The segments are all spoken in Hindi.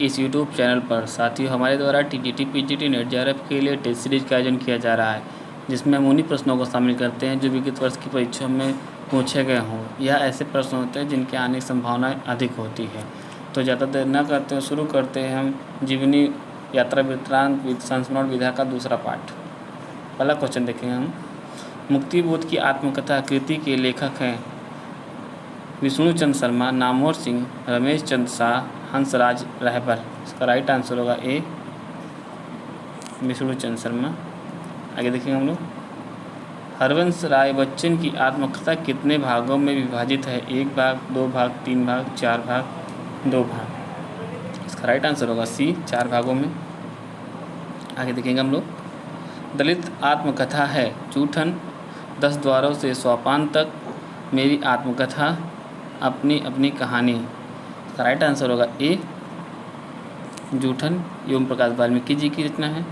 इस यूट्यूब चैनल पर साथियों हमारे द्वारा टीजीटी पीजीटी नेट जेआरएफ के लिए टेस्ट सीरीज का आयोजन किया जा रहा है, जिसमें हम उन्हीं प्रश्नों को शामिल करते हैं जो विगत वर्ष की परीक्षाओं में पूछे गए हों। यह ऐसे प्रश्न होते हैं जिनके आने की संभावनाएं अधिक होती है। तो ज़्यादा देर न करते हुए शुरू करते हैं हम जीवनी यात्रा वृत्तांत संस्मरण विधा का दूसरा पाठ। पहला क्वेश्चन देखेंगे हम। मुक्तिबोध की आत्मकथा कृति के लेखक हैं विष्णुचंद्र शर्मा, नामवर सिंह, रमेश चंद्र शाह, हंसराज रहबर। इसका राइट आंसर होगा ए, विष्णुचंद्र शर्मा। आगे देखेंगे हम लोग। हरवंश राय बच्चन की आत्मकथा कितने भागों में विभाजित है? 1 भाग, 2 भाग, 3 भाग, 4 भाग, 2 भाग। इसका राइट आंसर होगा सी, 4 भागों में। आगे देखेंगे हम लोग। दलित आत्मकथा है जूठन, 10 द्वारों से सोपान तक, मेरी आत्मकथा, अपनी अपनी कहानी। इसका राइट आंसर होगा ए, जूठन ओम प्रकाश वाल्मीकि जी की रचना है।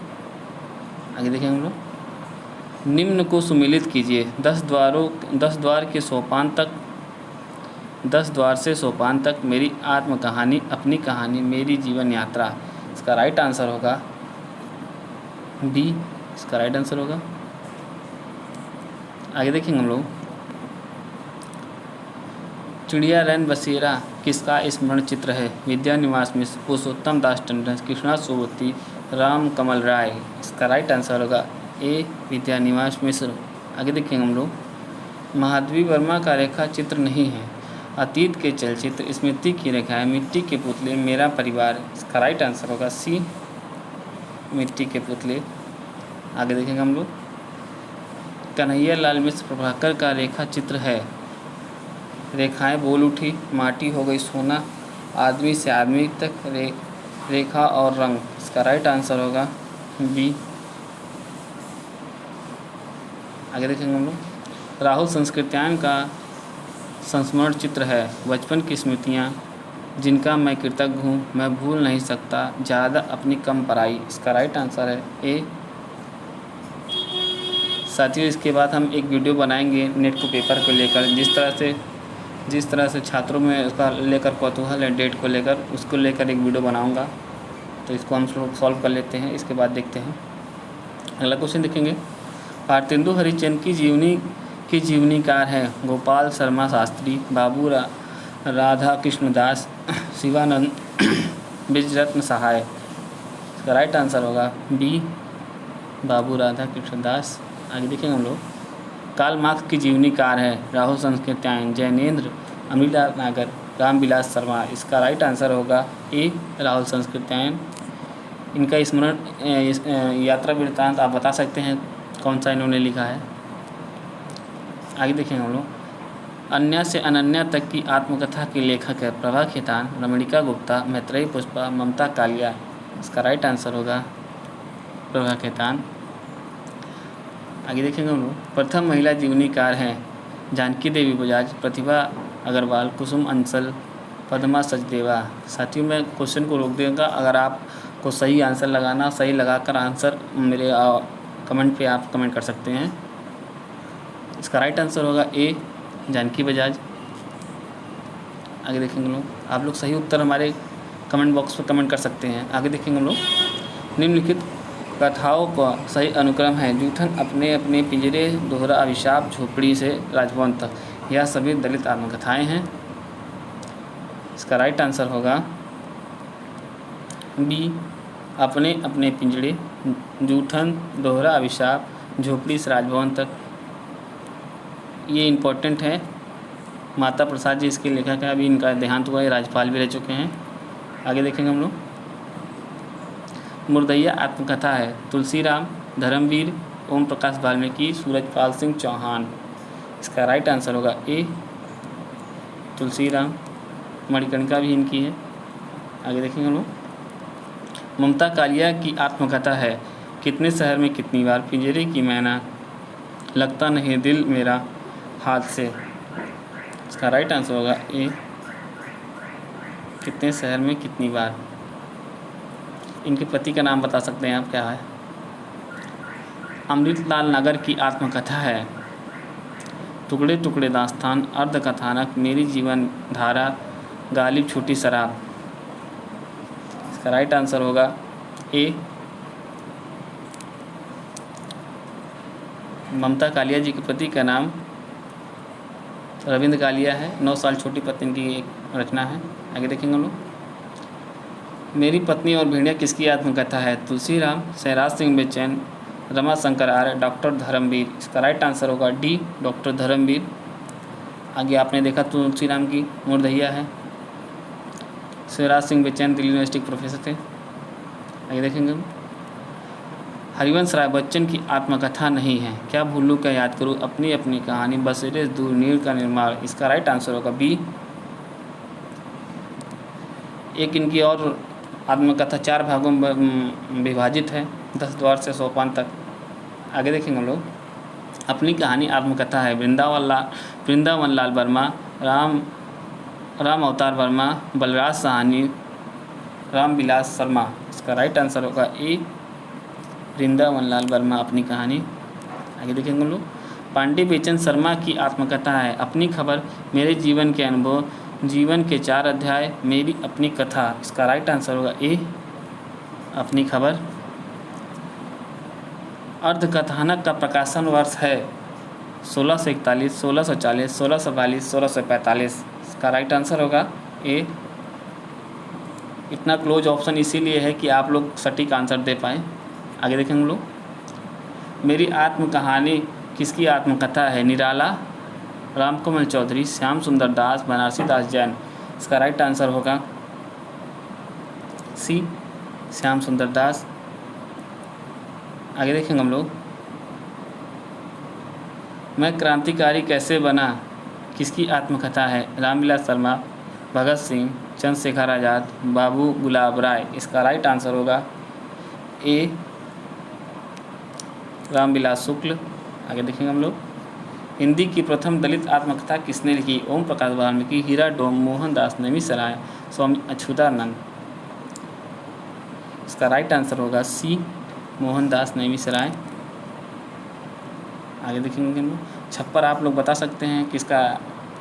आगे देखेंगे हम लोग। निम्न को सुमिलित कीजिए। 10 द्वार के सोपान तक, 10 द्वार से सोपान तक, मेरी आत्मकहानी, अपनी कहानी, मेरी जीवन यात्रा। इसका राइट आंसर होगा बी, इसका राइट आंसर होगा। आगे देखेंगे हम लोग। चिड़िया रैन बसेरा किसका स्मरण चित्र है? विद्या निवास मिश्र, पुरुषोत्तम दास टंडन, कृष्णा सोबती, राम कमल राय। इसका राइट आंसर होगा ए, विद्या निवास मिश्र। आगे देखेंगे हम लोग। महादेवी वर्मा का रेखा चित्र नहीं है। अतीत के चलचित्र, स्मृति की रेखाएं, मिट्टी के पुतले, मेरा परिवार। इसका राइट आंसर होगा सी, मिट्टी के पुतले। आगे देखेंगे हम लोग। कन्हैया लाल मिश्र प्रभाकर का रेखा चित्र है। रेखाएं बोल उठी, माटी हो गई सोना, आदमी से आदमी तक, रेखा और रंग। इसका राइट आंसर होगा बी। आगे देखेंगे हम लोग। राहुल संस्कृत्यायन का संस्मरण चित्र है। बचपन की स्मृतियाँ, जिनका मैं कृतज्ञ हूँ, मैं भूल नहीं सकता, ज़्यादा अपनी कम पराई। इसका राइट आंसर है ए। साथियों इसके बाद हम एक वीडियो बनाएंगे नेट को पेपर को लेकर, जिस तरह से छात्रों में उसका लेकर कौतूहल है डेट को लेकर, उसको लेकर एक वीडियो बनाऊंगा। तो इसको हम सॉल्व कर लेते हैं, इसके बाद देखते हैं। अगला क्वेश्चन देखेंगे। भारतेंदु हरिश्चंद्र की जीवनीकार है गोपाल शर्मा शास्त्री, बाबू राधा कृष्णदास, शिवानंद, ब्रिजरत्न सहाय। इसका राइट आंसर होगा बी, बाबू राधा कृष्णदास। आगे देखेंगे हम लोग। कार्ल मार्क्स की जीवनीकार है राहुल संस्कृत्यायन, जैनेन्द्र, अमरीलाल नागर, रामविलास शर्मा। इसका राइट आंसर होगा ए, राहुल संस्कृत्यायन। इनका स्मरण यात्रा वृत्तांत आप बता सकते हैं कौन सा इन्होंने लिखा है? आगे देखेंगे हम लोग। अन्या से अनन्या तक की आत्मकथा के लेखक है प्रभा खेतान, रमणिका गुप्ता, मैत्रेयी पुष्पा, ममता कालिया। इसका राइट आंसर होगा प्रभा खेतान। आगे देखेंगे हम लोग। प्रथम महिला जीवनीकार हैं जानकी देवी बजाज, प्रतिभा अग्रवाल, कुसुम अंसल, पद्मा सचदेवा। साथियों मैं क्वेश्चन को रोक दूँगा, अगर आपको सही आंसर लगाना, सही लगाकर आंसर मेरे कमेंट पे आप कमेंट कर सकते हैं। इसका राइट आंसर होगा ए, जानकी बजाज। आगे देखेंगे लोग। आप लोग सही उत्तर हमारे कमेंट बॉक्स में कमेंट कर सकते हैं। आगे देखेंगे हम लोग। निम्नलिखित कथाओं का सही अनुक्रम है जूठन, अपने अपने पिंजरे, दोहरा अभिशाप, झोपड़ी से राजभवन तक। यह सभी दलित आत्मकथाएं हैं। इसका राइट आंसर होगा बी, अपने अपने पिंजरे, जूठन, दोहरा अभिशाप, झोपड़ी से राजभवन तक। ये इम्पोर्टेंट है। माता प्रसाद जी इसके लेखक हैं, अभी इनका देहांत हुआ है, राज्यपाल भी रह चुके हैं। आगे देखेंगे हम लोग। मुर्दैया आत्मकथा है तुलसीराम, धर्मवीर, ओम प्रकाश वाल्मीकि, सूरजपाल सिंह चौहान। इसका राइट आंसर होगा ए, तुलसीराम। मणिकर्णिका भी इनकी है। आगे देखेंगे हम लोग। ममता कालिया की आत्मकथा है कितने शहर में कितनी बार, पिंजरे की मैना, लगता नहीं दिल मेरा हाथ से। इसका राइट आंसर होगा ए, कितने शहर में कितनी बार। इनके पति का नाम बता सकते हैं आप, क्या है? अमृतलाल नागर की आत्मकथा है टुकड़े टुकड़े दास्तान, अर्ध कथानक, मेरी जीवन धारा, गालिब छूटी शराब। इसका राइट आंसर होगा ए। ममता कालिया जी के पति का नाम रविंद्र कालिया है। 9 साल छोटी पत्नी की एक रचना है। आगे देखेंगे हम लोग। मेरी पत्नी और भेड़िया किसकी आत्मकथा है? तुलसीराम, सहराज सिंह बेचैन, रमाशंकर आर्य, डॉक्टर धर्मवीर। इसका राइट आंसर होगा डी, डॉक्टर धर्मवीर। आगे आपने देखा तुलसीराम की मुर्दहिया है। सहराज सिंह बेचैन दिल्ली यूनिवर्सिटी के प्रोफेसर थे। आगे देखेंगे हम। हरिवंश राय बच्चन की आत्मकथा नहीं है। क्या भूलूं क्या याद करूं, अपनी अपनी कहानी, बसेरे दूर, नीड़ का निर्माण। इसका राइट आंसर होगा बी। एक इनकी और आत्मकथा 4 भागों में विभाजित है, 10 द्वार से सोपान तक। आगे देखेंगे हम लोग। अपनी कहानी आत्मकथा है। वृंदावन लाल वर्मा, राम अवतार वर्मा, बलराज साहनी, रामविलास शर्मा। इसका राइट आंसर होगा ए, वृंदावन लाल वर्मा अपनी कहानी। आगे देखेंगे हम लोग। पांडे बेचन शर्मा की आत्मकथा है। अपनी खबर, मेरे जीवन के अनुभव, जीवन के 4 अध्याय, मेरी अपनी कथा। इसका राइट आंसर होगा ए, अपनी खबर। अर्धकथानक का प्रकाशन वर्ष है 1641, 1640, 1642, 1645। इसका राइट आंसर होगा ए। इतना क्लोज ऑप्शन इसीलिए है कि आप लोग सटीक आंसर दे पाएँ। आगे देखेंगे हम लोग। मेरी आत्म कहानी किसकी आत्मकथा है? निराला, रामकमल चौधरी, श्याम सुंदर दास, बनारसी दास जैन। इसका राइट आंसर होगा सी, श्याम सुंदर दास। आगे देखेंगे हम लोग। मैं क्रांतिकारी कैसे बना किसकी आत्मकथा है? रामविलास शर्मा, भगत सिंह, चंद्रशेखर आज़ाद, बाबू गुलाब राय। इसका राइट आंसर होगा ए, रामविलास शुक्ल। आगे देखेंगे हम लोग। हिंदी की प्रथम दलित आत्मकथा किसने लिखी? ओम प्रकाश वाल्मीकि, हीरा डोम, मोहनदास नेमिसराय, स्वामी अच्युतानंद। इसका राइट आंसर होगा सी, मोहनदास नेमिसराय। आगे देखेंगे हम लोग। छप्पर आप लोग बता सकते हैं किसका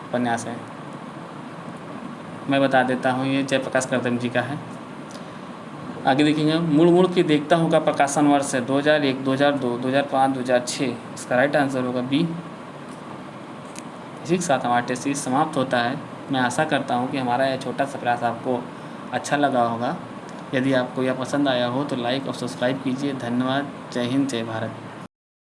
उपन्यास है? मैं बता देता हूँ, ये जयप्रकाश करदम जी का है। आगे देखेंगे। मुड़ मुड़ के देखता हूँ का प्रकाशन वर्ष है 2001, 2002, 2005, 2006। इसका राइट आंसर होगा बी। इसी के साथ हमारा टेस्ट सीरीज समाप्त होता है। मैं आशा करता हूँ कि हमारा यह छोटा सा प्रयास आपको अच्छा लगा होगा। यदि आपको यह पसंद आया हो तो लाइक और सब्सक्राइब कीजिए। धन्यवाद। जय हिंद, जय भारत।